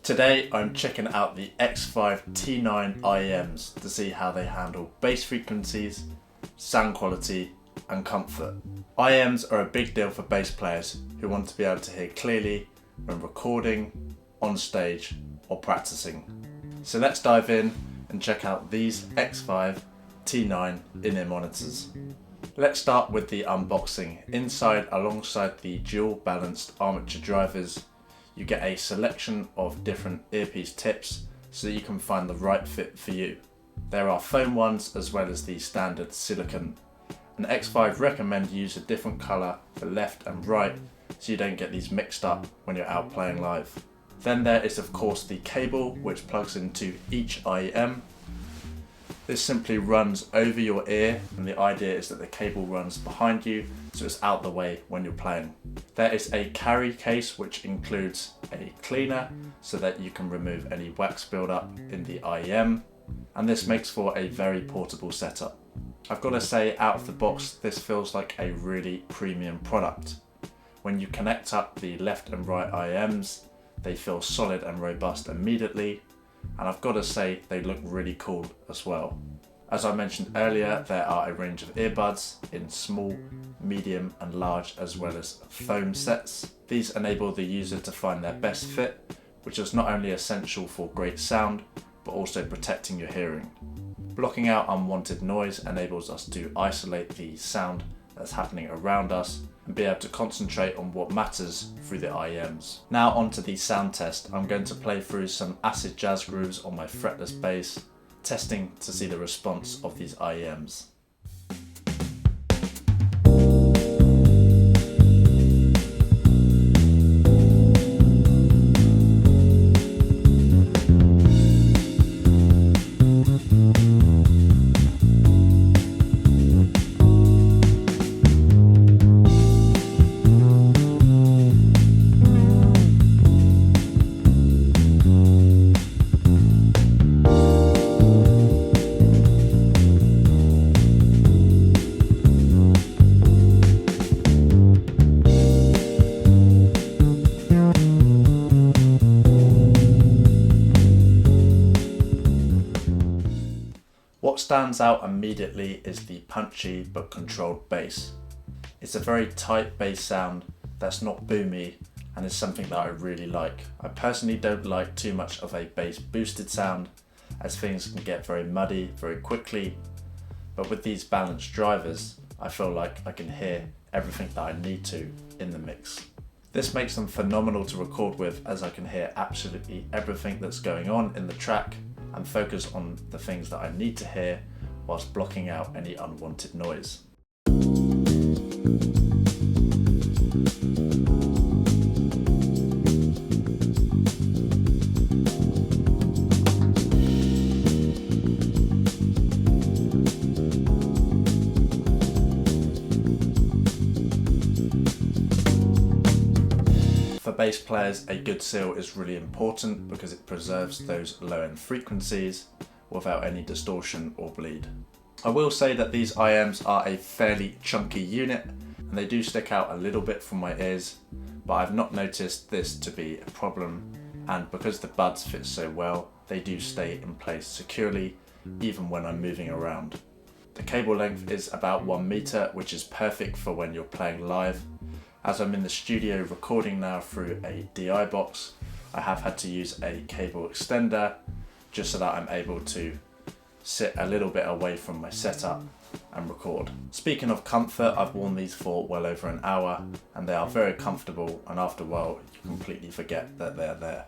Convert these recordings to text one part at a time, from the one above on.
Today I'm checking out the Xvive T9 IEMs to see how they handle bass frequencies, sound quality and comfort. IEMs are a big deal for bass players who want to be able to hear clearly when recording, on stage or practicing. So let's dive in and check out these Xvive T9 in-ear monitors. Let's start with the unboxing. Inside, alongside the dual balanced armature drivers, you get a selection of different earpiece tips so that you can find the right fit for you. There are foam ones as well as the standard silicone. And Xvive recommend you use a different colour for left and right so you don't get these mixed up when you're out playing live. Then there is of course the cable which plugs into each IEM. This simply runs over your ear, and the idea is that the cable runs behind you so it's out the way when you're playing. There is a carry case which includes a cleaner so that you can remove any wax buildup in the IEM, and this makes for a very portable setup. I've got to say, out of the box this feels like a really premium product. When you connect up the left and right IEMs, they feel solid and robust immediately. And I've got to say they look really cool as well. As I mentioned earlier, there are a range of earbuds in small, medium and large as well as foam sets. These enable the user to find their best fit, which is not only essential for great sound but also protecting your hearing. Blocking out unwanted noise enables us to isolate the sound that's happening around us and be able to concentrate on what matters through the IEMs. Now onto the sound test. I'm going to play through some acid jazz grooves on my fretless bass, testing to see the response of these IEMs. What stands out immediately is the punchy but controlled bass. It's a very tight bass sound that's not boomy and is something that I really like. I personally don't like too much of a bass boosted sound as things can get very muddy very quickly, but with these balanced drivers I feel like I can hear everything that I need to in the mix. This makes them phenomenal to record with as I can hear absolutely everything that's going on in the track and focus on the things that I need to hear whilst blocking out any unwanted noise. For bass players, a good seal is really important because it preserves those low-end frequencies without any distortion or bleed. I will say that these IEMs are a fairly chunky unit and they do stick out a little bit from my ears, but I've not noticed this to be a problem, and because the buds fit so well, they do stay in place securely even when I'm moving around. The cable length is about 1 meter, which is perfect for when you're playing live. As I'm in the studio recording now through a DI box, I have had to use a cable extender just so that I'm able to sit a little bit away from my setup and record. Speaking of comfort, I've worn these for well over an hour and they are very comfortable, and after a while you completely forget that they're there.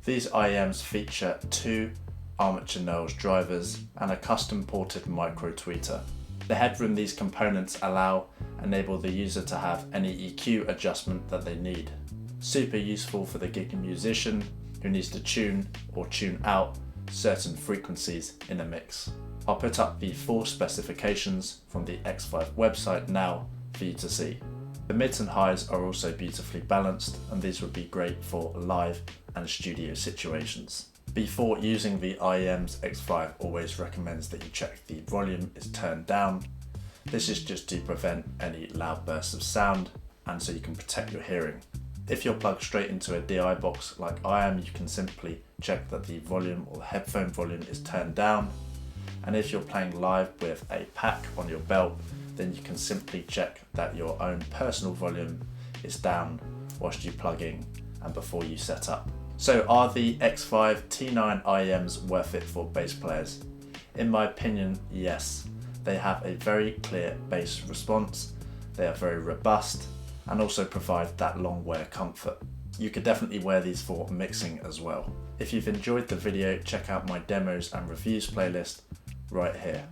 These IEMs feature 2 armature nails drivers and a custom ported micro tweeter. The headroom these components enable the user to have any EQ adjustment that they need. Super useful for the gig musician who needs to tune or tune out certain frequencies in a mix. I'll put up the full specifications from the Xvive website now for you to see. The mids and highs are also beautifully balanced, and these would be great for live and studio situations. Before using the IEMs, Xvive always recommends that you check the volume is turned down. This is just to prevent any loud bursts of sound and so you can protect your hearing. If you're plugged straight into a DI box like I am, you can simply check that the volume or the headphone volume is turned down. And if you're playing live with a pack on your belt, then you can simply check that your own personal volume is down whilst you plug in and before you set up. So are the Xvive T9 IEMs worth it for bass players? In my opinion, yes. They have a very clear bass response, they are very robust, and also provide that long wear comfort. You could definitely wear these for mixing as well. If you've enjoyed the video, check out my demos and reviews playlist right here.